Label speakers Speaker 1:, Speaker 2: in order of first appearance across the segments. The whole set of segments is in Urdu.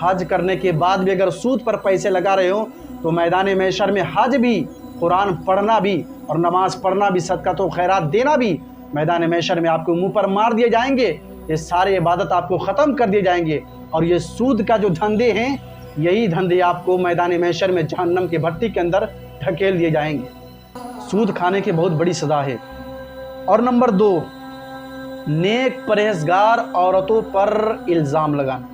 Speaker 1: حج کرنے کے بعد بھی اگر سود پر پیسے لگا رہے ہو تو میدان محشر میں حج بھی، قرآن پڑھنا بھی اور نماز پڑھنا بھی، صدقہ و خیرات دینا بھی، میدان محشر میں آپ کو منہ پر مار دیے جائیں گے۔ یہ سارے عبادت آپ کو ختم کر دیے جائیں گے، اور یہ سود کا جو دھندے ہیں، یہی دھندے آپ کو میدان محشر میں جہنم کے بھٹی کے اندر ڈھکیل دیے جائیں گے۔ سود کھانے کی بہت بڑی سزا ہے۔ اور نمبر 2، نیک پرہیزگار عورتوں پر الزام لگانا۔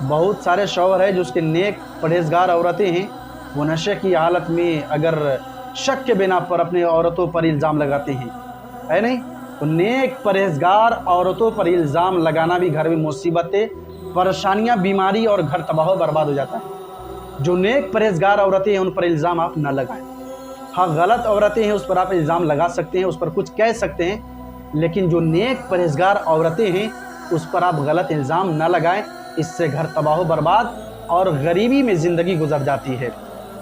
Speaker 1: بہت سارے شوہر ہیں جو اس کے نیک پرہیزگار عورتیں ہیں، وہ نشے کی حالت میں اگر شک کے بنا پر اپنے عورتوں پر الزام لگاتے ہیں، ہے نہیں؟ تو نیک پرہیزگار عورتوں پر الزام لگانا بھی گھر میں مصیبتیں، پریشانیاں، بیماری اور گھر تباہ و برباد ہو جاتا ہے۔ جو نیک پرہیزگار عورتیں ہیں ان پر الزام آپ نہ لگائیں۔ ہاں، غلط عورتیں ہیں اس پر آپ الزام لگا سکتے ہیں، اس پر کچھ کہہ سکتے ہیں، لیکن جو نیک پرہیزگار عورتیں ہیں اس پر آپ غلط الزام نہ لگائیں، اس سے گھر تباہ و برباد اور غریبی میں زندگی گزر جاتی ہے۔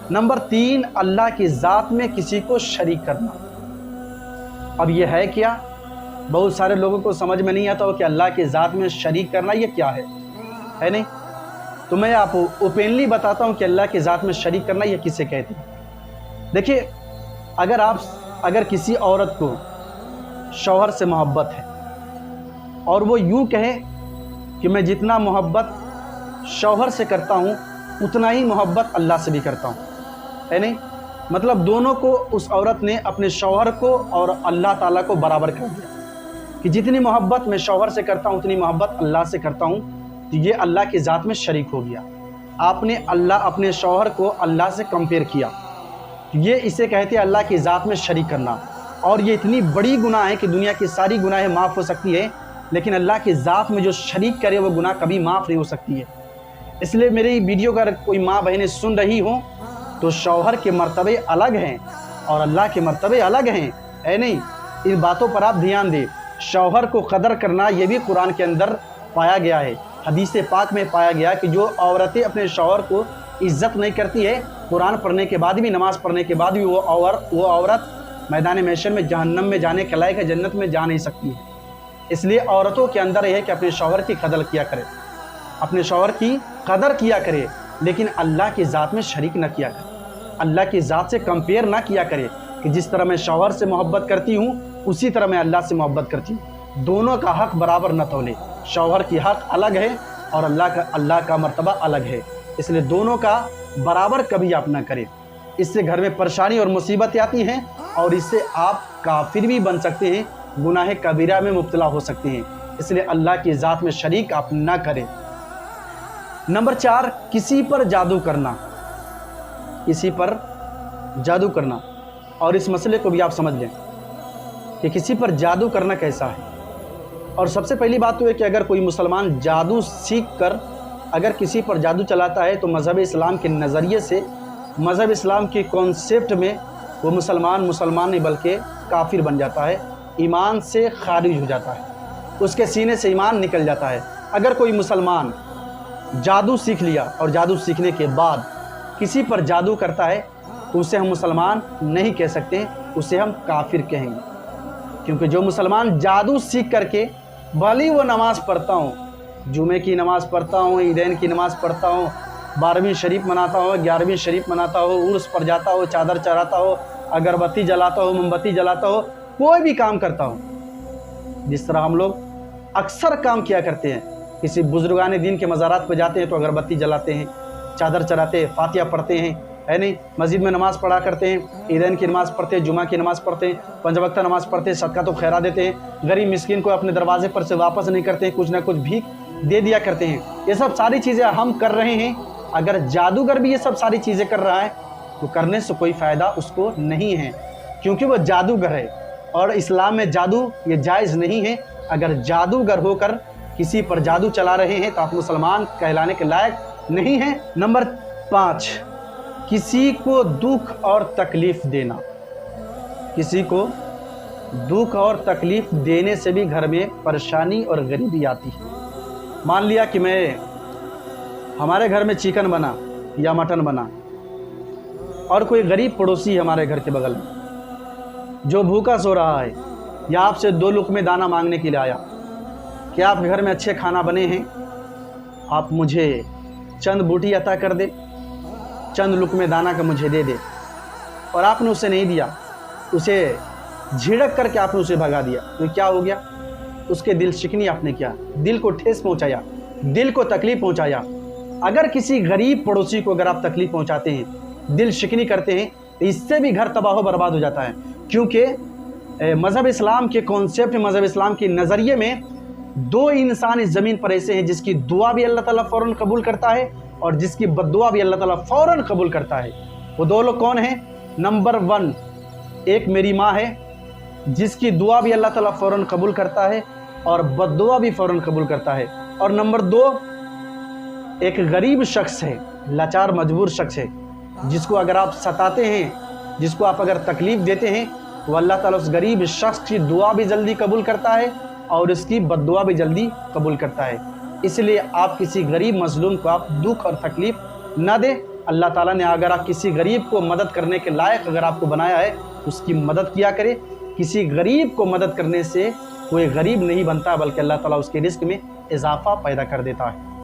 Speaker 1: نمبر 3، اللہ کی ذات میں کسی کو شریک کرنا۔ اب یہ ہے کیا؟ بہت سارے لوگوں کو سمجھ میں نہیں آتا ہو کہ اللہ کی ذات میں شریک کرنا یہ کیا ہے نہیں؟ تو میں آپ اوپنلی بتاتا ہوں کہ اللہ کی ذات میں شریک کرنا یہ کسے کہتے ہیں۔ دیکھیے، اگر کسی عورت کو شوہر سے محبت ہے اور وہ یوں کہے کہ میں جتنا محبت شوہر سے کرتا ہوں اتنا ہی محبت اللہ سے بھی کرتا ہوں، ہے نہیں؟ مطلب دونوں کو اس عورت نے اپنے شوہر کو اور اللہ تعالیٰ کو برابر کر دیا کہ جتنی محبت میں شوہر سے کرتا ہوں اتنی محبت اللہ سے کرتا ہوں، تو یہ اللہ کی ذات میں شریک ہو گیا۔ آپ نے اپنے شوہر کو اللہ سے کمپیئر کیا، یہ اسے کہتے ہیں اللہ کی ذات میں شریک کرنا، اور یہ اتنی بڑی گناہ ہے کہ دنیا کی ساری گناہیں معاف ہو سکتی ہے، لیکن اللہ کی ذات میں جو شریک کرے وہ گناہ کبھی معاف نہیں ہو سکتی ہے۔ اس لیے میری ویڈیو کا اگر کوئی ماں بہنیں سن رہی ہوں تو شوہر کے مرتبے الگ ہیں اور اللہ کے مرتبے الگ ہیں، ہے نہیں؟ ان باتوں پر آپ دھیان دیں۔ شوہر کو قدر کرنا یہ بھی قرآن کے اندر پایا گیا ہے، حدیث پاک میں پایا گیا کہ جو عورتیں اپنے شوہر کو عزت نہیں کرتی ہے، قرآن پڑھنے کے بعد بھی، نماز پڑھنے کے بعد بھی وہ عورت میدان محشر میں جہنم میں جانے کے لائق ہے، جنت میں جا نہیں سکتی ہے۔ اس لیے عورتوں کے اندر یہ ہے کہ اپنے شوہر کی قدر کیا کرے، اپنے شوہر کی قدر کیا کرے، لیکن اللہ کی ذات میں شریک نہ کیا کرے، اللہ کی ذات سے کمپیئر نہ کیا کرے کہ جس طرح میں شوہر سے محبت کرتی ہوں اسی طرح میں اللہ سے محبت کرتی ہوں۔ دونوں کا حق برابر نہ تولے، شوہر کی حق الگ ہے اور اللہ کا مرتبہ الگ ہے، اس لیے دونوں کا برابر کبھی آپ نہ کریں۔ اس سے گھر میں پریشانی اور مصیبتیں آتی ہیں اور اس سے آپ کافر بھی بن سکتے ہیں، گناہ کبیرہ میں مبتلا ہو سکتے ہیں، اس لیے اللہ کی ذات میں شریک آپ نہ کریں۔ نمبر 4، کسی پر جادو کرنا۔ کسی پر جادو کرنا، اور اس مسئلے کو بھی آپ سمجھ لیں کہ کسی پر جادو کرنا کیسا ہے۔ اور سب سے پہلی بات تو ہے کہ اگر کوئی مسلمان جادو سیکھ کر اگر کسی پر جادو چلاتا ہے تو مذہب اسلام کے نظریے سے، مذہب اسلام کے کانسیپٹ میں وہ مسلمان نہیں بلکہ کافر بن جاتا ہے، ایمان سے خارج ہو جاتا ہے، اس کے سینے سے ایمان نکل جاتا ہے۔ اگر کوئی مسلمان جادو سیکھ لیا اور جادو سیکھنے کے بعد کسی پر جادو کرتا ہے تو اسے ہم مسلمان نہیں کہہ سکتے، اسے ہم کافر کہیں گے، کیونکہ جو مسلمان جادو سیکھ کر کے بھلی وہ نماز پڑھتا ہوں، جمعے کی نماز پڑھتا ہوں، عیدین کی نماز پڑھتا ہوں، 12ویں شریف مناتا ہو، 11ویں شریف مناتا ہو، عرس پر جاتا ہو، چادر چڑھاتا ہو، اگربتی جلاتا ہو، موم بتی جلاتا ہو، کوئی بھی کام کرتا ہو، جس طرح ہم لوگ اکثر کام کیا کرتے ہیں، کسی بزرگان دین کے مزارات پہ جاتے ہیں تو اگربتی جلاتے ہیں، چادر چڑھاتے ہیں، فاتحہ پڑھتے ہیں، ہے نہیں؟ مسجد میں نماز پڑھا کرتے ہیں، عیدین کی نماز پڑھتے ہیں، جمعہ کی نماز پڑھتے ہیں، 5 وقتہ نماز پڑھتے ہیں، صدقہ تو خیرات دیتے ہیں، غریب مسکین کو اپنے دروازے پر سے واپس نہیں کرتے ہیں، کچھ نہ کچھ بھی دے دیا کرتے ہیں۔ یہ سب ساری چیزیں ہم کر رہے ہیں۔ اگر جادوگر بھی یہ سب ساری چیزیں کر رہا ہے تو کرنے سے کوئی فائدہ اس کو نہیں ہے، کیونکہ وہ جادوگر ہے، اور اسلام میں جادو یہ جائز نہیں ہے۔ اگر جادوگر ہو کر کسی پر جادو چلا رہے ہیں تو آپ مسلمان کہلانے کے لائق نہیں ہیں۔ نمبر 5، کسی کو دکھ اور تکلیف دینا۔ کسی کو دکھ اور تکلیف دینے سے بھی گھر میں پریشانی اور غریبی آتی ہے۔ مان لیا کہ ہمارے گھر میں چکن بنا یا مٹن بنا اور کوئی غریب پڑوسی ہے ہمارے گھر کے بغل میں جو بھوکا سو رہا ہے یا آپ سے 2 لقمے دانہ مانگنے کے لیے آیا کہ آپ کے گھر میں اچھے کھانا بنے ہیں، آپ مجھے چند بوٹی عطا کر دے، چند لقمے دانہ کا مجھے دے دے، اور آپ نے اسے نہیں دیا، اسے جھڑک کر کے آپ نے اسے بھگا دیا، تو کیا ہو گیا؟ اس کے دل شکنی آپ نے کیا، دل کو ٹھیس پہنچایا، دل کو تکلیف پہنچایا۔ اگر کسی غریب پڑوسی کو اگر آپ تکلیف پہنچاتے ہیں، دل شکنی کرتے ہیں، تو اس سے بھی گھر تباہ و برباد ہو جاتا ہے، کیونکہ مذہب اسلام کے کانسیپٹ، مذہب اسلام کے نظریے میں دو انسان اس زمین پر ایسے ہیں جس کی دعا بھی اللہ تعالیٰ فوراً قبول کرتا ہے اور جس کی بد دعا بھی اللہ تعالیٰ فوراً قبول کرتا ہے۔ وہ دو لوگ کون ہیں؟ نمبر 1، ایک میری ماں ہے جس کی دعا بھی اللہ تعالیٰ فوراً قبول کرتا ہے اور بد دعا بھی فوراً قبول کرتا ہے، اور نمبر 2، ایک غریب شخص ہے، لاچار مجبور شخص ہے، جس کو اگر آپ ستاتے ہیں، جس کو آپ اگر تکلیف دیتے ہیں، تو اللہ تعالیٰ اس غریب شخص کی دعا بھی جلدی قبول کرتا ہے اور اس کی بد دعا بھی جلدی قبول کرتا ہے۔ اس لیے آپ کسی غریب مظلوم کو آپ دکھ اور تکلیف نہ دیں۔ اللہ تعالیٰ نے اگر آپ کسی غریب کو مدد کرنے کے لائق اگر آپ کو بنایا ہے، اس کی مدد کیا کرے۔ کسی غریب کو مدد کرنے سے کوئی غریب نہیں بنتا، بلکہ اللہ تعالیٰ اس کے رزق میں اضافہ پیدا کر دیتا ہے۔